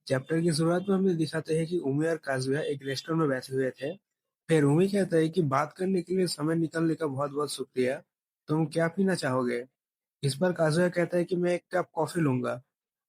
Chapter की शुरुआत में हमें दिखाते हैं कि उमी और काजुया एक रेस्टोरेंट में बैठे हुए थे। फिर उमी कहता है कि बात करने के लिए समय निकालने का बहुत बहुत शुक्रिया। तुम क्या पीना चाहोगे? इस पर काजुया कहता है कि मैं एक कप कॉफी लूंगा।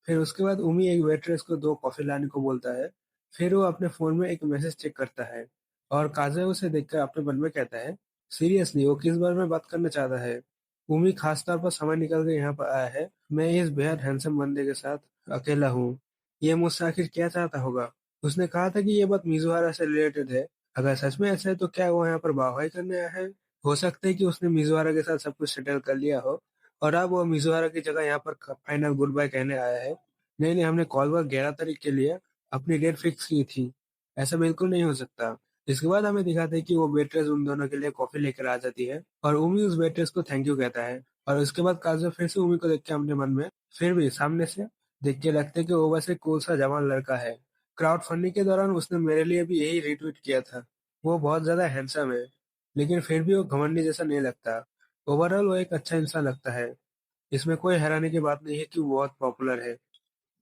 फिर उसके बाद उमी एक वेट्रेस को 2 कॉफी लाने को बोलता है। फिर वो अपने फोन में एक मैसेज चेक करता है और काजुया उसे देखकर अपने मन में कहता है, सीरियसली वो किस बारे में बात करना चाहता है? उमी खास तौर पर समय निकाल कर यहाँ पर आया है। मैं इस बेहद हैंडसम बंदे के साथ अकेला हूँ। ये मुझसे आखिर क्या चाहता होगा? उसने कहा था कि ये बात मिजुहारा से रिलेटेड है। अगर सच में ऐसा है तो क्या वो यहाँ पर वाहवाही करने आया है? हो सकता है कि उसने मिजुहारा के साथ सब कुछ सेटल कर लिया हो और अब वो मिजुहारा की जगह यहाँ पर फाइनल गुड बाय कहने आया है। नहीं नहीं, हमने कॉल पर 11 तारीख के लिए अपनी डेट फिक्स की थी। ऐसा बिल्कुल नहीं हो सकता। इसके बाद हमें दिखाते हैं कि वो वेट्रेस उन दोनों के लिए कॉफी लेकर आ जाती है और उमी उस वेट्रेस को थैंक यू कहता है। और उसके बाद काजल फिर से उमी को देख के अपने मन में फिर भी सामने से देख के लगता है कि वो वैसे कूल सा जवान लड़का है। क्राउड फंडिंग के दौरान उसने मेरे लिए भी यही रीट्वीट किया था। वो बहुत ज्यादा हैंडसम है, लेकिन फिर भी वो घमंडी जैसा नहीं लगता। ओवरऑल वो एक अच्छा इंसान लगता है। इसमें कोई हैरानी की बात नहीं है कि वो बहुत पॉपुलर है।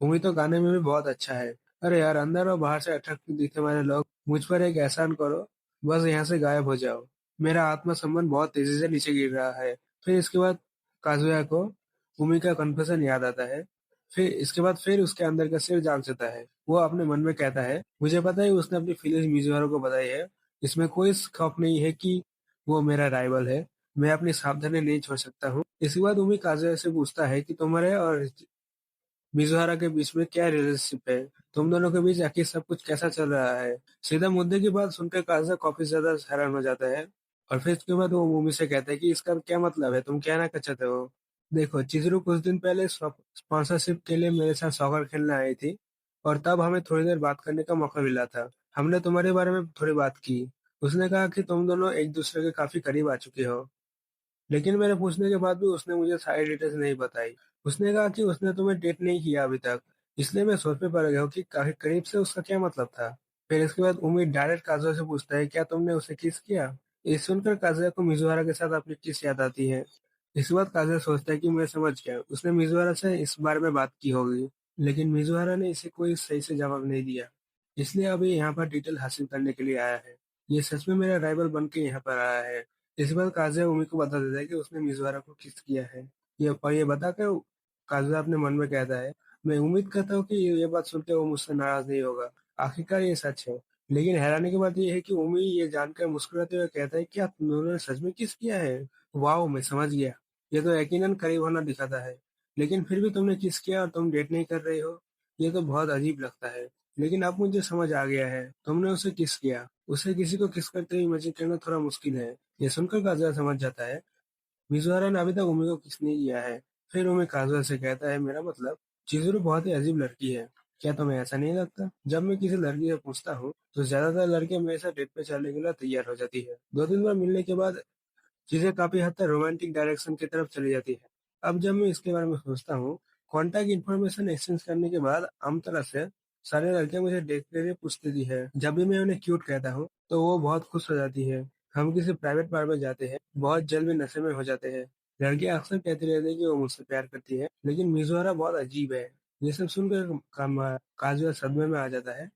मूवी तो गाने में भी बहुत अच्छा है। अरे यार, अंदर और बाहर से अट्रैक्टिव दिखने वाले लोग, मुझ पर एक एहसान करो, बस यहाँ से गायब हो जाओ। मेरा आत्मा संबंध बहुत तेजी से नीचे गिर रहा है। फिर इसके बाद काजुया को भूमि का कन्फेशन याद आता है। फिर उसके अंदर का सिर जाग जाता है। वो अपने मन में कहता है, मुझे पता है उसने अपनी फीलिंग्स मिजुआरो को बताई है। इसमें कोई खौफ नहीं है कि वो मेरा राइवल है। मैं अपनी सावधानी नहीं छोड़ सकता हूँ। इसके बाद उमी काजुया से पूछता है कि तुम्हारे और मिजुहारा के बीच में क्या रिलेशनशिप है? तुम दोनों के बीच आखिर सब कुछ कैसा चल रहा है? सीधा मुद्दे की बात सुनकर काजा काफी ज्यादा हैरान हो जाता है। और फिर उसके बाद वो मूमी से कहता है कि इसका क्या मतलब है, तुम क्या ना कर चाहते हो? देखो, चिजरू कुछ दिन पहले स्पॉन्सरशिप के लिए मेरे साथ सॉकर खेलने आई थी और तब हमें थोड़ी देर बात करने का मौका मिला था। हमने तुम्हारे बारे में थोड़ी बात की। उसने कहा कि तुम दोनों एक दूसरे के काफी करीब आ चुके हो, लेकिन मेरे पूछने के बाद भी उसने मुझे सारी डिटेल्स नहीं बताई। उसने कहा कि उसने तुम्हें डेट नहीं किया अभी तक, इसलिए मैं सोच पे पड़ गया हूँ कि काफी करीब से उसका क्या मतलब था। फिर इसके बाद उम्मीद डायरेक्ट काजुआ से पूछता है, क्या तुमने उसे किस किया? ये सुनकर काजुआ को मिजुआरा के साथ अपनी किस याद आती है। इसके बाद काजुआ सोचता है कि मैं समझ गया, उसने मिजुआरा से इस बारे में बात की होगी, लेकिन मिजुआरा ने इसे कोई सही से जवाब नहीं दिया। इसलिए अभी यहाँ पर डिटेल हासिल करने के लिए आया है। ये सच में मेरा राइवल बन के यहाँ पर आया है। इस बार काज़ा उमी को बता देता है कि उसने मिज़वारा को किस किया है। ये बताकर काज़ा अपने मन में कहता है, मैं उम्मीद करता हूँ कि ये बात सुनकर वो मुझसे नाराज नहीं होगा। आखिरकार ये सच है। लेकिन हैरानी की बात ये है कि उमी ये जानकर मुस्कुराते हुए कहता है, क्या तुम दोनों ने सच में किस किया है? वाह, मैं समझ गया। ये तो यकीनन करीब होना दिखाता है। लेकिन फिर भी तुमने किस किया और तुम डेट नहीं कर रही हो? ये तो बहुत अजीब लगता है। लेकिन अब मुझे समझ आ गया है, तुमने उसे किस किया। उसे किसी को किस करते हुए इमेजिन करना थोड़ा मुश्किल है। ये सुनकर काजुआ समझ जाता है, मिज़ोरम ने अभी तक उमी को किस नहीं किया है। फिर उमी काजुआ से कहता है, मेरा मतलब, चिज़ुरू बहुत ही अजीब लड़की है। क्या तुम्हें ऐसा नहीं लगता? जब मैं किसी लड़की से पूछता हूँ तो ज्यादातर लड़कियां मेरे साथ डेट पे चलने के लिए तैयार हो जाती है। 2 दिन बार मिलने के बाद चीजें काफी हद तक रोमांटिक डायरेक्शन की तरफ चली जाती है। अब जब मैं इसके बारे में सोचता हूँ, कॉन्टैक्ट इन्फॉर्मेशन एक्सचेंज करने के बाद आम तरह से सारे लड़कियां मुझे देखते हुए पूछती थी है। जब भी मैं उन्हें क्यूट कहता हूँ तो वो बहुत खुश हो जाती है। हम किसी प्राइवेट बार में जाते हैं, बहुत जल्द में नशे में हो जाते हैं। लड़कियां अक्सर कहती रहती है कि वो मुझसे प्यार करती है, लेकिन मिज़ोरा बहुत अजीब है। ये सब सुनकर काजुआ सदमे में आ जाता है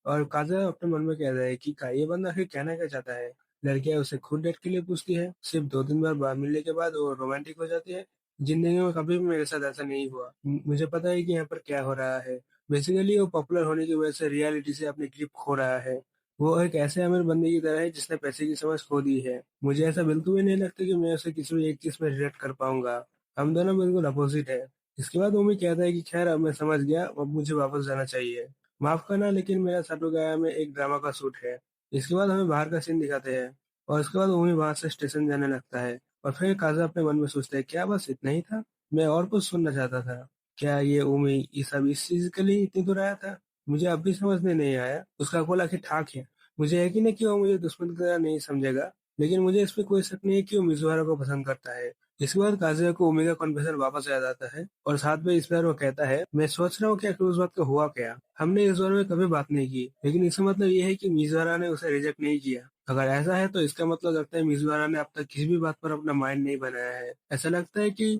और काजल अपने मन में कह रहा है कि ये बंदा आखिर कहना क्या चाहता है। लड़कियां उसे खुद डेट के लिए पूछती है, सिर्फ 2 3 बार मिलने के बाद वो रोमांटिक हो जाती है। जिंदगी में कभी भी मेरे साथ ऐसा नहीं हुआ। मुझे पता है कि यहाँ पर क्या हो रहा है। बेसिकली वो पॉपुलर होने की वजह से रियलिटी से अपनी ग्रिप खो रहा है। वो एक ऐसे अमीर बंदे की तरह है जिसने पैसे की समझ खो दी है। मुझे ऐसा बिल्कुल भी नहीं लगता कि मैं उसे किसी भी एक चीज में रिलेट कर पाऊंगा। हम दोनों बिल्कुल अपोजिट है। इसके बाद उम्मीद कहता है कि खैर, अब मैं समझ गया, अब मुझे वापस जाना चाहिए। माफ करना, लेकिन मेरा साटोगाया में एक ड्रामा का शूट है। इसके बाद हमें बाहर का सीन दिखाते हैं और उसके बाद उमी वहां से स्टेशन जाने लगता है। और फिर काजा अपने मन में सोचता है, क्या बस इतना ही था? मैं और कुछ सुनना चाहता था। क्या ये उमी ये सब इस चीज के लिए इतनी दूर आया था? मुझे अब भी समझ में नहीं आया। उसका कॉल आखिर ठाक है। मुझे यकीन है कि वो मुझे दुश्मन की तरह नहीं समझेगा, लेकिन मुझे इस पे कोई शक नहीं है कि वो मिजुहारा को पसंद करता है। इसके बाद काजुया को ओमेगा कन्फेशन वापस याद आता है और साथ में इस बार वो कहता है, मैं सोच रहा हूँ कि आखिर उस बात का हुआ क्या। हमने इस बारे में कभी बात नहीं की, लेकिन इसका मतलब ये है कि मिजुआरा ने उसे रिजेक्ट नहीं किया। अगर ऐसा है तो इसका मतलब लगता है मिजुआरा ने अब तक किसी भी बात पर अपना माइंड नहीं बनाया है। ऐसा लगता है कि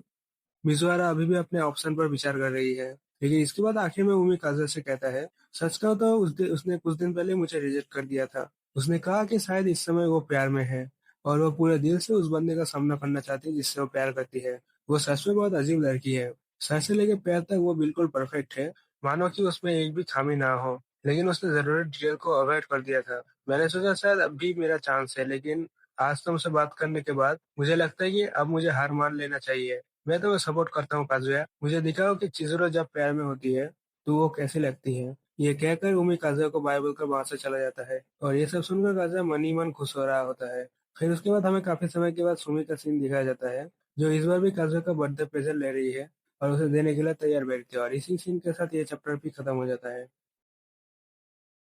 मिजुआरा अभी भी अपने ऑप्शन पर विचार कर रही है। लेकिन इसके बाद आखिर में उमी काजुया से कहता है, सच कहो तो उसने कुछ दिन पहले मुझे रिजेक्ट कर दिया था। उसने कहा कि शायद इस समय वो प्यार में है और वो पूरे दिल से उस बंदे का सामना करना चाहती है जिससे वो प्यार करती है। वो सच में बहुत अजीब लड़की है। सर से लेकर पैर तक वो बिल्कुल परफेक्ट है, मानो कि उसमें एक भी खामी ना हो। लेकिन उसने जरूरी डिटेल को अवॉइड कर दिया था। मैंने सोचा शायद अब भी मेरा चांस है, लेकिन आज तुमसे बात करने के बाद मुझे लगता है कि अब मुझे हार मान लेना चाहिए। मैं तुम्हें सपोर्ट करता हूँ काजुया। मुझे दिखाओ कि चिज़ुरो जब प्यार में होती है तो वो कैसी लगती है। ये कहकर उमी काजुया को बाय बोलकर वहां से चला जाता है और ये सब सुनकर काजुया मन ही मन खुश हो रहा होता है। फिर उसके बाद हमें काफी समय के बाद सुमी का सीन दिखाया जाता है, जो इस बार भी काजुया का बर्थडे प्रेजेंट ले रही है और उसे देने के लिए तैयार बैठती है, और इसी सीन के साथ ये चैप्टर भी खत्म हो जाता है।